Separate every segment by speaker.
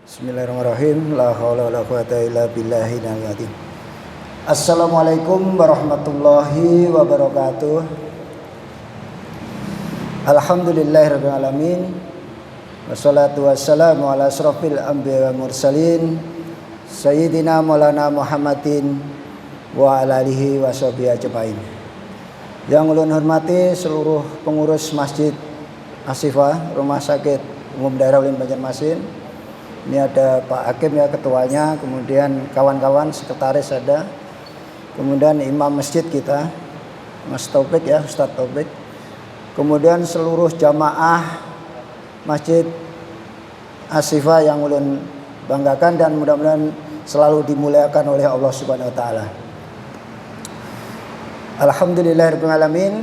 Speaker 1: Bismillahirrahmanirrahim. La haula wala quwata illa billahil azim. Assalamualaikum warahmatullahi wabarakatuh. Alhamdulillahirabbil alamin. Wassalatu wassalamu ala asrofil anbiya wal mursalin sayyidina maulana Muhammadin wa ala alihi washabihi ajmain. Yang ulun hormati seluruh pengurus Masjid Asifah Rumah Sakit Umum Daerah Ulin Banjarmasin. Ini ada Pak Hakim ya ketuanya, kemudian kawan-kawan sekretaris ada, kemudian imam masjid kita Mas Taufik ya, Ustadz Taufik, kemudian seluruh jamaah Masjid Asifah yang ulun banggakan dan mudah-mudahan selalu dimuliakan oleh Allah Subhanahu wa taala. Alhamdulillahirabbil alamin.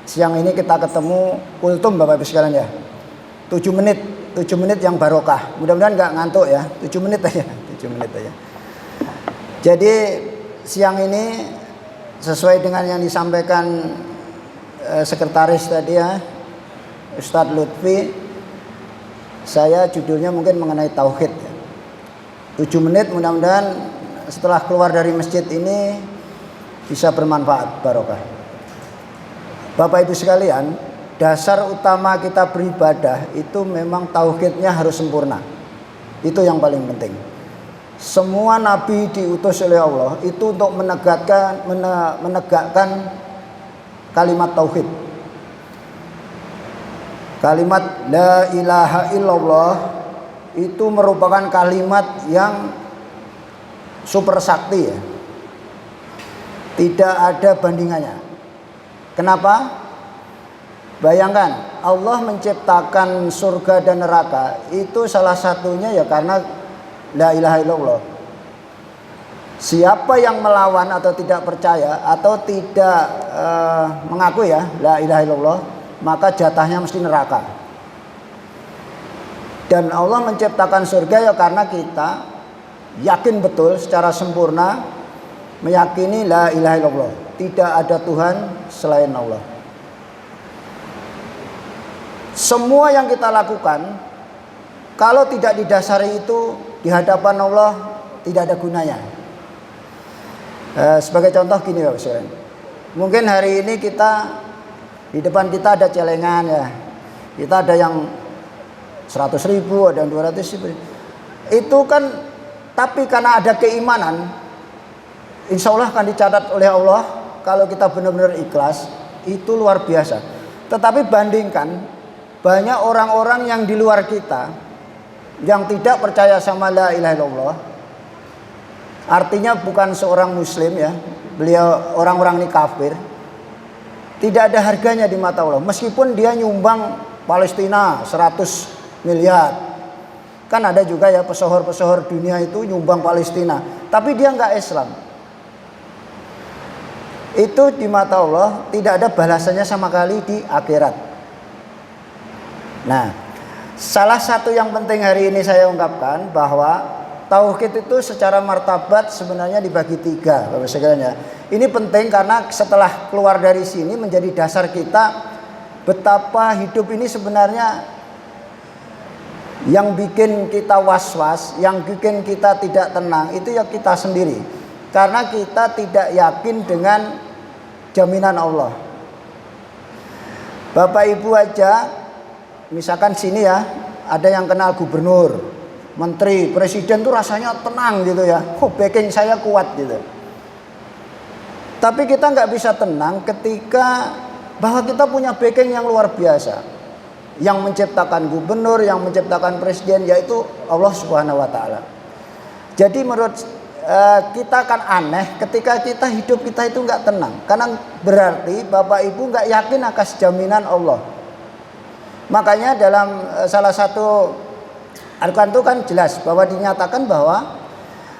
Speaker 1: Siang ini kita ketemu kultum Bapak Ibu sekalian ya. 7 menit yang barokah. Mudah-mudahan nggak ngantuk ya. 7 menit aja. Jadi siang ini sesuai dengan yang disampaikan sekretaris tadi ya, Ustadz Lutfi, saya judulnya mungkin mengenai tauhid. 7 menit mudah-mudahan setelah keluar dari masjid ini bisa bermanfaat, barokah. Bapak Ibu sekalian, dasar utama kita beribadah itu memang tauhidnya harus sempurna. Itu yang paling penting. Semua nabi diutus oleh Allah itu untuk menegakkan kalimat tauhid. Kalimat la ilaha illallah itu merupakan kalimat yang super sakti ya. Tidak ada bandingannya. Kenapa? Bayangkan Allah menciptakan surga dan neraka itu salah satunya ya karena la ilaha illallah. Siapa yang melawan atau tidak percaya atau tidak mengaku ya la ilaha illallah, maka jatahnya mesti neraka. Dan Allah menciptakan surga ya karena kita yakin betul secara sempurna meyakini la ilaha illallah, tidak ada Tuhan selain Allah. Semua yang kita lakukan kalau tidak didasari itu di hadapan Allah tidak ada gunanya. Sebagai contoh gini Bapak Sekalian. Mungkin hari ini kita di depan kita ada celengan ya. Kita ada yang 100.000, ada yang 200.000. Itu kan tapi karena ada keimanan, insya Allah akan dicatat oleh Allah kalau kita benar-benar ikhlas, itu luar biasa. Tetapi bandingkan banyak orang-orang yang di luar kita yang tidak percaya sama la ilaha illallah, artinya bukan seorang muslim ya, beliau orang-orang ini kafir, tidak ada harganya di mata Allah. Meskipun dia nyumbang Palestina 100 miliar, kan ada juga ya pesohor-pesohor dunia itu nyumbang Palestina, tapi dia nggak Islam. Itu di mata Allah tidak ada balasannya sama kali di akhirat. Nah, salah satu yang penting hari ini saya ungkapkan bahwa tauhid itu secara martabat sebenarnya dibagi 3, Bapak sekalian ya. Ini penting karena setelah keluar dari sini menjadi dasar kita betapa hidup ini sebenarnya yang bikin kita was-was, yang bikin kita tidak tenang itu ya kita sendiri. Karena kita tidak yakin dengan jaminan Allah. Bapak Ibu aja, misalkan sini ya, ada yang kenal gubernur, menteri, presiden tuh rasanya tenang gitu ya. Oh, backing saya kuat gitu. Tapi kita nggak bisa tenang ketika bahwa kita punya backing yang luar biasa. Yang menciptakan gubernur, yang menciptakan presiden yaitu Allah Subhanahu wa taala. Jadi menurut kita akan aneh ketika kita hidup kita itu nggak tenang. Karena berarti Bapak Ibu nggak yakin akan jaminan Allah. Makanya dalam salah satu Al-Quran itu kan jelas bahwa dinyatakan bahwa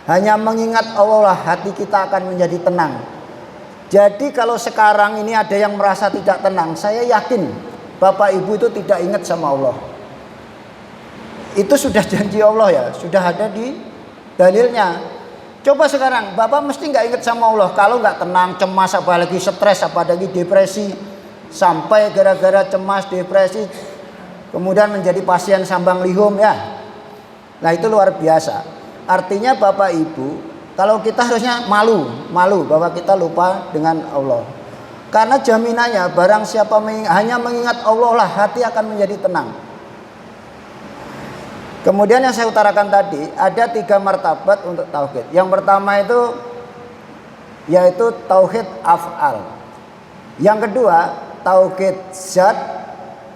Speaker 1: hanya mengingat Allah lah hati kita akan menjadi tenang. Jadi kalau sekarang ini ada yang merasa tidak tenang, saya yakin Bapak Ibu itu tidak ingat sama Allah. Itu sudah janji Allah ya, sudah ada di dalilnya. Coba sekarang Bapak mesti nggak ingat sama Allah kalau nggak tenang, cemas, apalagi stres, apalagi depresi, sampai gara-gara cemas, depresi kemudian menjadi pasien sambang lihum ya. Nah itu luar biasa. Artinya Bapak Ibu, kalau kita harusnya malu bahwa kita lupa dengan Allah. Karena jaminannya barang siapa hanya mengingat Allah lah, hati akan menjadi tenang. Kemudian yang saya utarakan tadi, ada 3 martabat untuk tauhid. Yang pertama itu yaitu tauhid af'al. Yang kedua tauhid zat,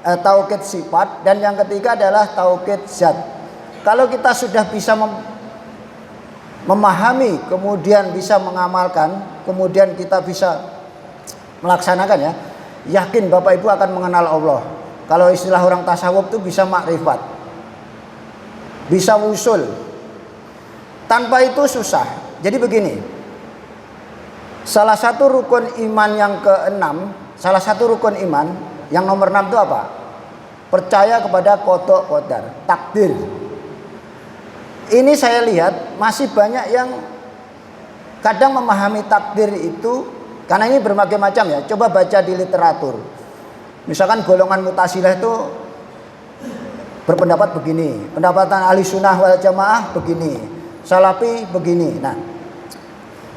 Speaker 1: tauhid sifat, dan yang ketiga adalah tauhid zat. Kalau kita sudah bisa memahami, kemudian bisa mengamalkan, kemudian kita bisa melaksanakan, ya, yakin Bapak Ibu akan mengenal Allah. Kalau istilah orang tasawuf itu bisa makrifat, bisa wusul. Tanpa itu susah. Jadi begini, salah satu rukun iman yang keenam, salah satu rukun iman yang nomor 6 itu apa? Percaya kepada qada qadar, takdir. Ini saya lihat masih banyak yang kadang memahami takdir itu, karena ini berbagai macam, ya. Coba baca di literatur. Misalkan golongan Mu'tazilah itu berpendapat begini, pendapatan ahli sunnah wal jamaah begini, salafi begini. Nah,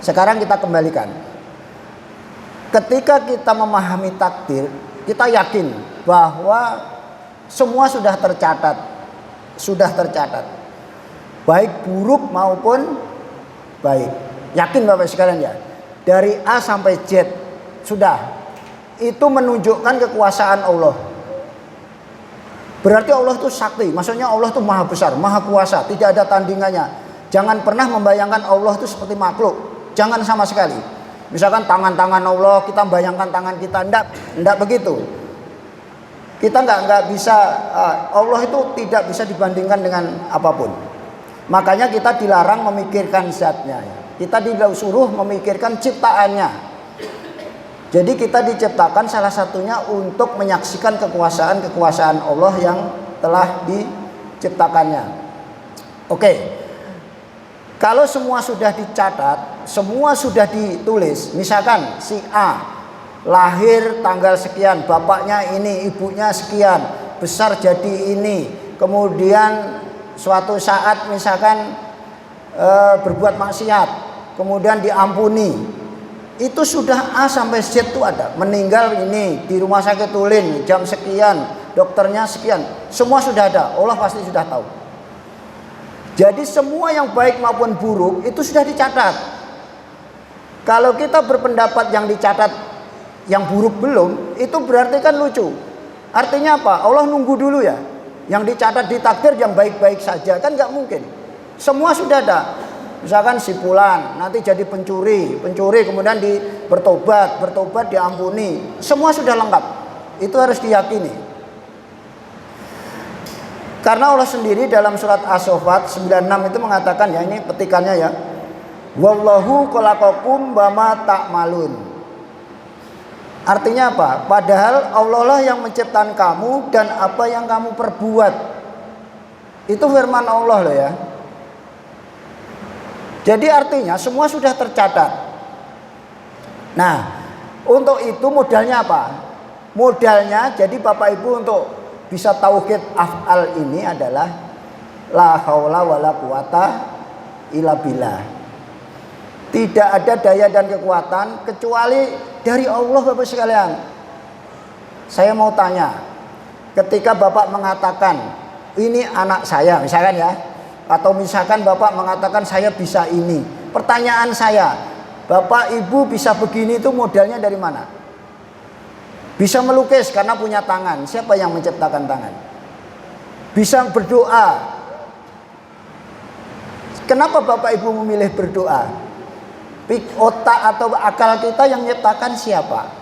Speaker 1: sekarang kita kembalikan. Ketika kita memahami takdir, kita yakin bahwa semua sudah tercatat, baik buruk maupun baik. Yakin Bapak sekalian, ya. Dari A sampai Z sudah. Itu menunjukkan kekuasaan Allah. Berarti Allah itu sakti. Maksudnya Allah itu maha besar, maha kuasa, tidak ada tandingannya. Jangan pernah membayangkan Allah itu seperti makhluk. Jangan sama sekali. Misalkan tangan-tangan Allah, kita bayangkan tangan kita. Enggak begitu. Kita enggak bisa, Allah itu tidak bisa dibandingkan dengan apapun. Makanya kita dilarang memikirkan zatnya, ya. Kita disuruh memikirkan ciptaannya. Jadi kita diciptakan salah satunya untuk menyaksikan kekuasaan Allah yang telah diciptakannya. Oke. Kalau semua sudah dicatat, semua sudah ditulis. Misalkan si A lahir tanggal sekian, bapaknya ini, ibunya sekian, besar jadi ini. Kemudian suatu saat misalkan berbuat maksiat, kemudian diampuni. Itu sudah A sampai Z itu ada. Meninggal ini di rumah sakit Tulin jam sekian, dokternya sekian. Semua sudah ada. Allah pasti sudah tahu. Jadi semua yang baik maupun buruk itu sudah dicatat. Kalau kita berpendapat yang dicatat yang buruk belum, itu berarti kan lucu. Artinya apa? Allah nunggu dulu, ya. Yang dicatat di takdir yang baik-baik saja, kan nggak mungkin. Semua sudah ada. Misalkan si fulan nanti jadi pencuri kemudian bertobat diampuni. Semua sudah lengkap. Itu harus diyakini. Karena Allah sendiri dalam surat As-Saffat 96 itu mengatakan, ya, ini petikannya, ya. Wallahu khalaqakum wa ma ta'malun. Artinya apa? Padahal Allah lah yang menciptakan kamu dan apa yang kamu perbuat. Itu firman Allah loh, ya. Jadi artinya semua sudah tercatat. Nah, untuk itu modalnya apa? Modalnya jadi Bapak Ibu untuk bisa tauhid af'al ini adalah la haula wala quwata illa billah. Tidak ada daya dan kekuatan kecuali dari Allah, Bapak sekalian. Saya mau tanya, ketika Bapak mengatakan ini anak saya misalkan, ya, atau misalkan Bapak mengatakan saya bisa ini. Pertanyaan saya, Bapak Ibu bisa begini itu modalnya dari mana? Bisa melukis karena punya tangan. Siapa yang menciptakan tangan? Bisa berdoa. Kenapa Bapak Ibu memilih berdoa? Otak atau akal kita yang menciptakan siapa?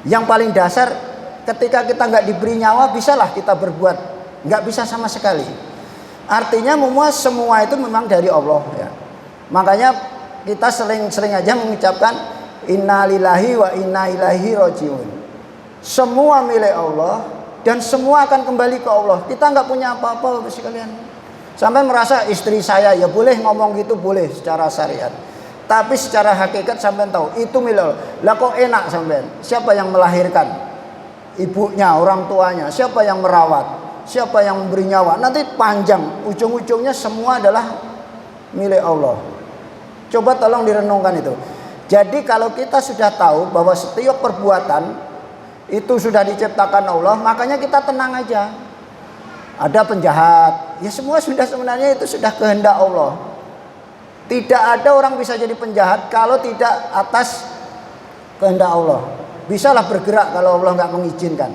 Speaker 1: Yang paling dasar, ketika kita nggak diberi nyawa, bisalah kita berbuat? Nggak bisa sama sekali. Artinya semua itu memang dari Allah, ya. Makanya kita sering aja mengucapkan inna lillahi wa inna ilaihi rajiun. Semua milik Allah dan semua akan kembali ke Allah. Kita nggak punya apa-apa, Bapak sekalian. Sampai merasa istri saya, ya boleh ngomong gitu, boleh secara syariat. Tapi secara hakikat sampai tahu itu milik Allah. Lah kok enak sampai? Siapa yang melahirkan? Ibunya, orang tuanya. Siapa yang merawat? Siapa yang memberi nyawa? Nanti panjang, ujung-ujungnya semua adalah milik Allah. Coba tolong direnungkan itu. Jadi kalau kita sudah tahu bahwa setiap perbuatan itu sudah diciptakan Allah, makanya kita tenang aja. Ada penjahat, ya semua sudah sebenarnya itu sudah kehendak Allah. Tidak ada orang bisa jadi penjahat kalau tidak atas kehendak Allah. Bisalah bergerak kalau Allah nggak mengizinkan.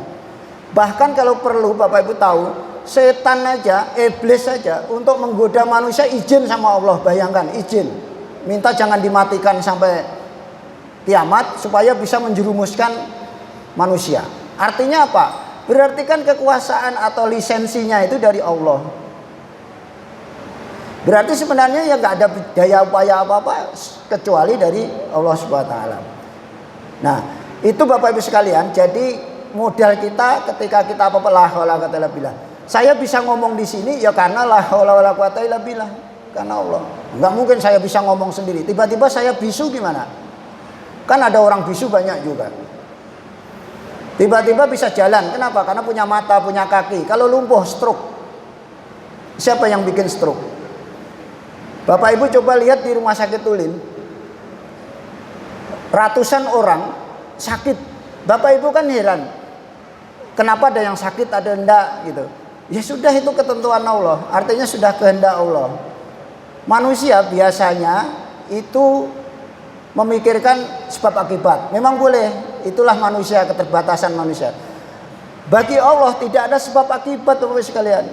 Speaker 1: Bahkan kalau perlu Bapak Ibu tahu, setan aja, iblis saja untuk menggoda manusia izin sama Allah. Bayangkan, izin. Minta jangan dimatikan sampai kiamat supaya bisa menjerumuskan manusia. Artinya apa? Berarti kan kekuasaan atau lisensinya itu dari Allah. Berarti sebenarnya ya nggak ada daya upaya apa-apa kecuali dari Allah Subhanahu wa taala. Nah, itu Bapak Ibu sekalian, jadi modal kita ketika kita apa-apa la haula wala quwata illa billah. Saya bisa ngomong di sini ya karena la haula wala quwata illa billah, karena Allah. Enggak mungkin saya bisa ngomong sendiri. Tiba-tiba saya bisu gimana? Kan ada orang bisu banyak juga. Tiba-tiba bisa jalan. Kenapa? Karena punya mata, punya kaki. Kalau lumpuh, stroke. Siapa yang bikin stroke? Bapak Ibu coba lihat di rumah sakit Ulin. Ratusan orang sakit. Bapak Ibu kan heran. Kenapa ada yang sakit, ada enggak gitu. Ya sudah, itu ketentuan Allah. Artinya sudah kehendak Allah. Manusia biasanya itu memikirkan sebab akibat. Memang boleh, itulah manusia, keterbatasan manusia. Bagi Allah tidak ada sebab akibat Bapak Ibu sekalian.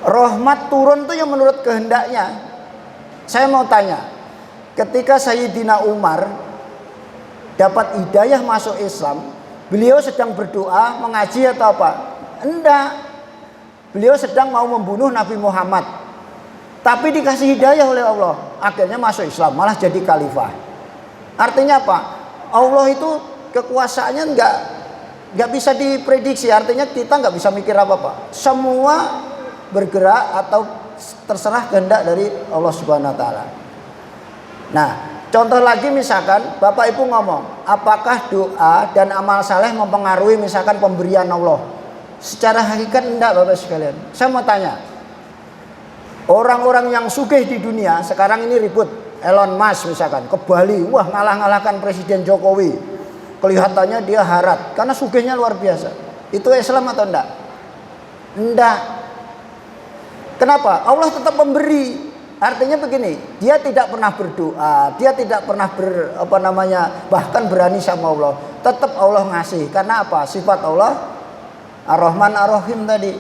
Speaker 1: Rahmat turun itu yang menurut kehendaknya. Saya mau tanya, ketika Sayyidina Umar dapat hidayah masuk Islam, beliau sedang berdoa, mengaji atau apa? Enggak. Beliau sedang mau membunuh Nabi Muhammad. Tapi dikasih hidayah oleh Allah, akhirnya masuk Islam, malah jadi khalifah. Artinya apa? Allah itu kekuasaannya nggak bisa diprediksi. Artinya kita nggak bisa mikir apa-apa. Semua bergerak atau terserah kehendak dari Allah Subhanahu wa taala. Nah, contoh lagi misalkan Bapak Ibu ngomong, apakah doa dan amal saleh mempengaruhi misalkan pemberian Allah? Secara hakikat enggak Bapak sekalian. Saya mau tanya, orang-orang yang sugih di dunia sekarang ini ribut, Elon Musk misalkan ke Bali, wah ngalah-ngalahkan Presiden Jokowi. Kelihatannya dia harat karena sugihnya luar biasa. Itu Islam atau enggak? Enggak. Kenapa? Allah tetap memberi. Artinya begini, dia tidak pernah berdoa, dia tidak pernah bahkan berani sama Allah. Tetap Allah ngasih. Karena apa? Sifat Allah Ar-Rahman Ar-Rahim tadi.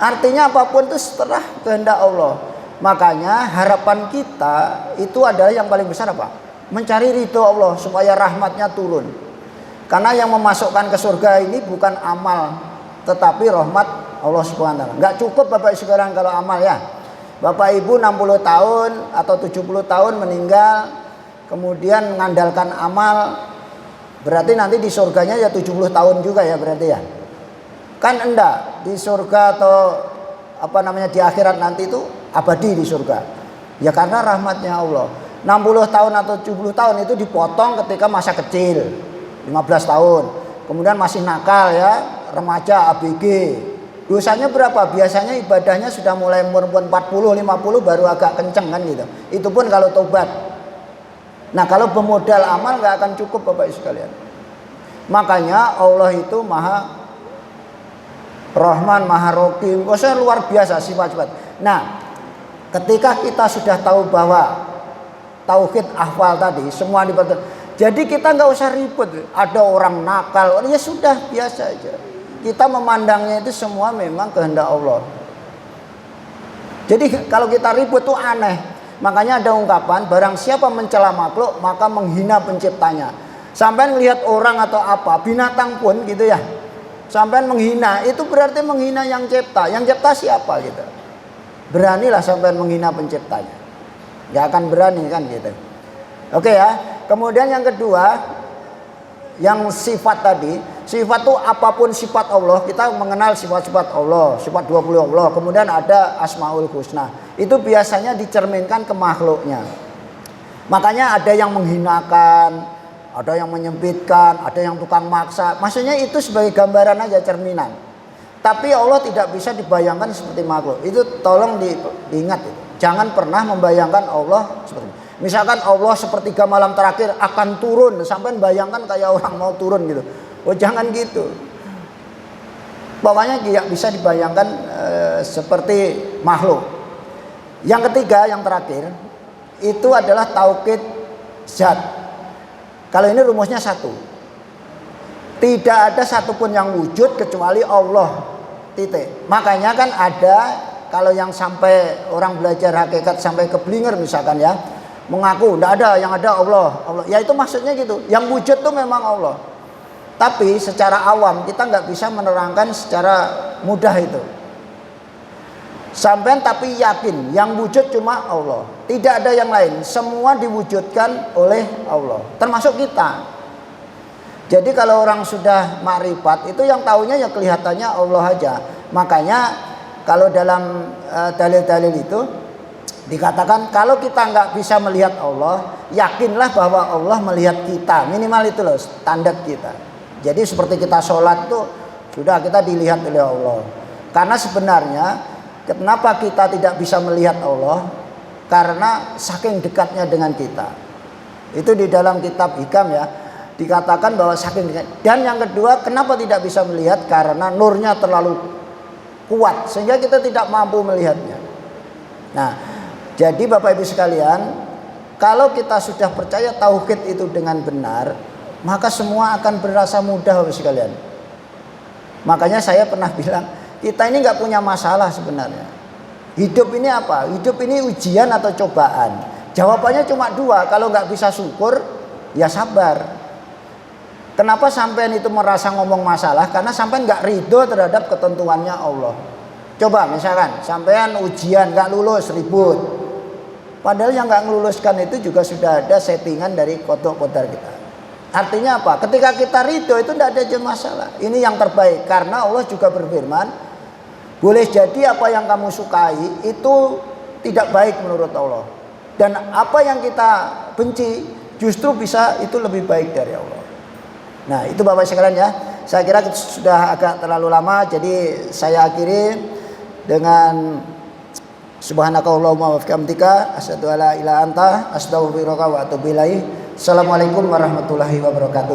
Speaker 1: Artinya apapun itu setelah kehendak Allah. Makanya harapan kita itu adalah yang paling besar apa? Mencari ridho Allah supaya rahmatnya turun. Karena yang memasukkan ke surga ini bukan amal, tetapi rahmat Allah Subhanahu wa taala. Enggak cukup Bapak sekarang kalau amal ya. Bapak Ibu 60 tahun atau 70 tahun meninggal, kemudian mengandalkan amal, berarti nanti di surganya ya 70 tahun juga ya berarti ya. Kan enggak, di surga atau di akhirat nanti itu abadi di surga. Ya karena rahmatnya Allah. 60 tahun atau 70 tahun itu dipotong ketika masa kecil, 15 tahun. Kemudian masih nakal ya, remaja ABG. Dosanya berapa? Biasanya ibadahnya sudah mulai umur 40, 50 baru agak kenceng kan gitu. Itu pun kalau tobat. Nah kalau bermodal amal gak akan cukup Bapak Ibu sekalian. Makanya Allah itu Maha Rahman, Maha Rahim. Maksudnya luar biasa sifat-sifat. Nah ketika kita sudah tahu bahwa tauhid ahwal tadi semua diperhatikan. Jadi kita gak usah ribut. Ada orang nakal, ya sudah biasa aja. Kita memandangnya itu semua memang kehendak Allah. Jadi kalau kita ribut tuh aneh. Makanya ada ungkapan, barang siapa mencela makhluk maka menghina penciptanya. Sampai melihat orang atau apa, binatang pun gitu ya. Sampai menghina, itu berarti menghina yang cipta. Yang cipta siapa gitu. Beranilah sampai menghina penciptanya. Gak akan berani kan gitu. Oke ya. Kemudian yang kedua, yang sifat tadi, sifat itu apapun sifat Allah, kita mengenal sifat-sifat Allah, sifat 20 Allah. Kemudian ada Asmaul Husna. Itu biasanya dicerminkan ke makhluknya. Makanya ada yang menghinakan, ada yang menyempitkan, ada yang tukang maksa. Maksudnya itu sebagai gambaran aja, cerminan. Tapi Allah tidak bisa dibayangkan seperti makhluk. Itu tolong diingat itu. Jangan pernah membayangkan Allah seperti itu. Misalkan Allah sepertiga malam terakhir akan turun, sampai bayangkan kayak orang mau turun gitu. Oh jangan gitu. Pokoknya tidak bisa dibayangkan seperti makhluk. Yang ketiga, yang terakhir, itu adalah tauhid zat. Kalau ini rumusnya satu. Tidak ada satupun yang wujud kecuali Allah. Titik. Makanya kan ada, kalau yang sampai orang belajar hakikat sampai keblinger misalkan ya, mengaku tidak ada, yang ada Allah. Ya itu maksudnya gitu. Yang wujud tuh memang Allah. Tapi secara awam kita nggak bisa menerangkan secara mudah itu. Sampai tapi yakin yang wujud cuma Allah. Tidak ada yang lain. Semua diwujudkan oleh Allah. Termasuk kita. Jadi kalau orang sudah makrifat itu yang taunya ya kelihatannya Allah aja. Makanya kalau dalam dalil-dalil itu dikatakan kalau kita nggak bisa melihat Allah, yakinlah bahwa Allah melihat kita. Minimal itu loh standar kita. Jadi seperti kita sholat tuh sudah kita dilihat oleh Allah. Karena sebenarnya kenapa kita tidak bisa melihat Allah? Karena saking dekatnya dengan kita. Itu di dalam kitab Hikam ya. Dikatakan bahwa saking dekat. Dan yang kedua, kenapa tidak bisa melihat? Karena nurnya terlalu kuat sehingga kita tidak mampu melihatnya. Nah, jadi Bapak Ibu sekalian, kalau kita sudah percaya tauhid itu dengan benar, maka semua akan berasa mudah Bapak Ibu sekalian. Makanya saya pernah bilang, kita ini nggak punya masalah sebenarnya. Hidup ini apa? Hidup ini ujian atau cobaan? Jawabannya cuma dua. Kalau nggak bisa syukur, ya sabar. Kenapa sampean itu merasa ngomong masalah? Karena sampean nggak ridho terhadap ketentuannya Allah. Coba misalkan sampean ujian nggak lulus, ribut. Padahal yang nggak meluluskan itu juga sudah ada settingan dari kodok-kodar kita. Artinya apa? Ketika kita ridho itu tidak ada masalah. Ini yang terbaik. Karena Allah juga berfirman, boleh jadi apa yang kamu sukai itu tidak baik menurut Allah. Dan apa yang kita benci justru bisa itu lebih baik dari Allah. Nah itu Bapak sekalian ya. Saya kira sudah agak terlalu lama. Jadi saya akhiri dengan subhanakallahumma wa bihamdika asyhadu alla ilaha illa anta astaghfiruka wa atubu ilaik. Assalamualaikum warahmatullahi wabarakatuh.